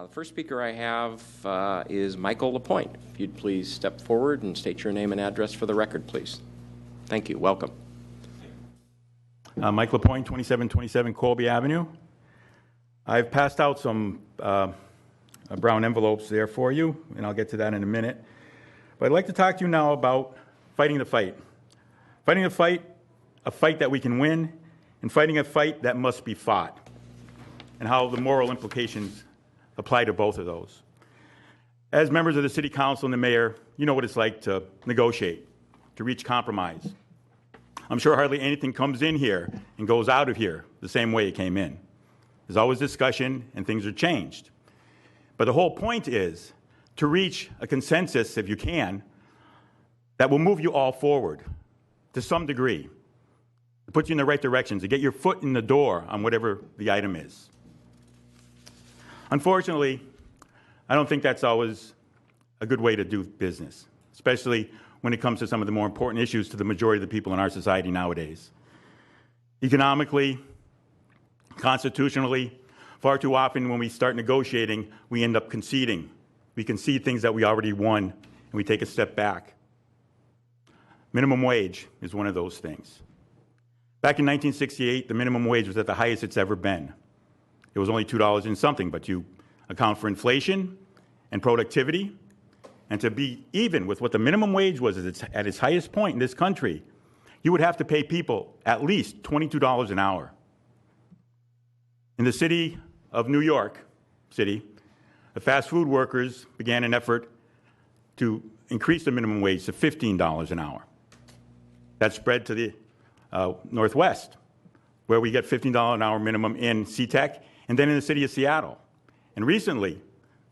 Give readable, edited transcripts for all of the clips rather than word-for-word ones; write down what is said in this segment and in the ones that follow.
The first speaker I have is Michael Lapointe. If you'd please step forward and state your name and address for the record, please. Thank you. Welcome. Mike Lapointe, 2727 Colby Avenue. I've passed out some brown envelopes there for you, and I'll get to that in a minute. But I'd like to talk to you now about fighting the fight. Fighting a fight that we can win, and fighting a fight that must be fought, and how the moral implications apply to both of those. As members of the City Council and the Mayor, you know what it's like to negotiate, to reach compromise. I'm sure hardly anything comes in here and goes out of here the same way it came in. There's always discussion and things are changed. But the whole point is to reach a consensus, if you can, that will move you all forward to some degree, to put you in the right direction, to get your foot in the door on whatever the item is. Unfortunately, I don't think that's always a good way to do business, especially when it comes to some of the more important issues to the majority of the people in our society nowadays. Economically, constitutionally, far too often when we start negotiating, we end up conceding. We concede things that we already won, and we take a step back. Minimum wage is one of those things. Back in 1968, the minimum wage was at the highest it's ever been. It was only $2 and something, but you account for inflation and productivity, and to be even with what the minimum wage was at its highest point in this country, you would have to pay people at least $22 an hour. In the city of New York City, the fast food workers began an effort to increase the minimum wage to $15 an hour. That spread to the Northwest, where we get $15 an hour minimum in SeaTech, and then in the city of Seattle. And recently,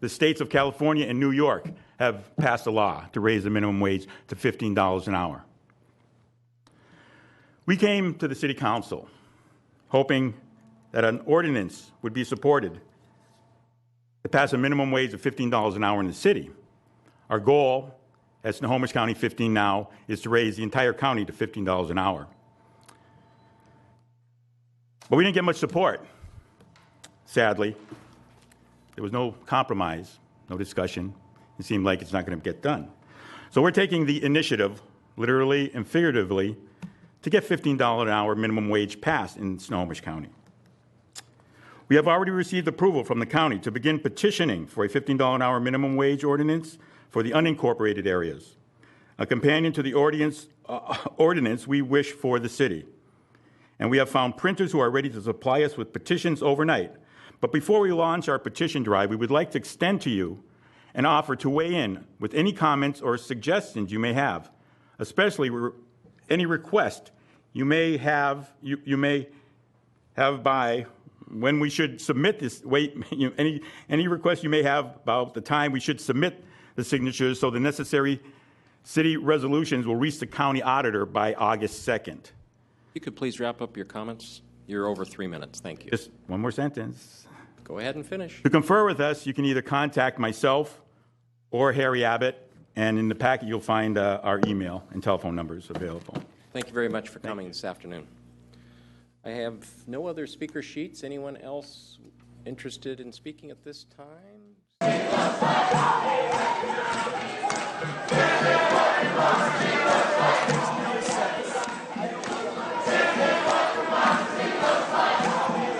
the states of California and New York have passed a law to raise the minimum wage to $15 an hour. We came to the City Council hoping that an ordinance would be supported to pass a minimum wage of $15 an hour in the city. Our goal at Snohomish County 15 now is to raise the entire county to $15 an hour. But we didn't get much support. Sadly, there was no compromise, no discussion. It seemed like it's not going to get done. So we're taking the initiative, literally and figuratively, to get $15 an hour minimum wage passed in Snohomish County. We have already received approval from the county to begin petitioning for a $15 an hour minimum wage ordinance for the unincorporated areas, a companion to the ordinance we wish for the city. And we have found printers who are ready to supply us with petitions overnight. But before we launch our petition drive, we would like to extend to you an offer to weigh in with any comments or suggestions you may have, especially any request you may have by when we should submit this. Any request you may have about the time we should submit the signatures, so the necessary city resolutions will reach the county auditor by August 2nd. You could please wrap up your comments. You're over 3 minutes. Thank you. Just one more sentence. Go ahead and finish. To confer with us, you can either contact myself or Harry Abbott, and in the packet you'll find our email and telephone numbers available. Thank you very much for coming this afternoon. I have no other speaker sheets. Anyone else interested in speaking at this time?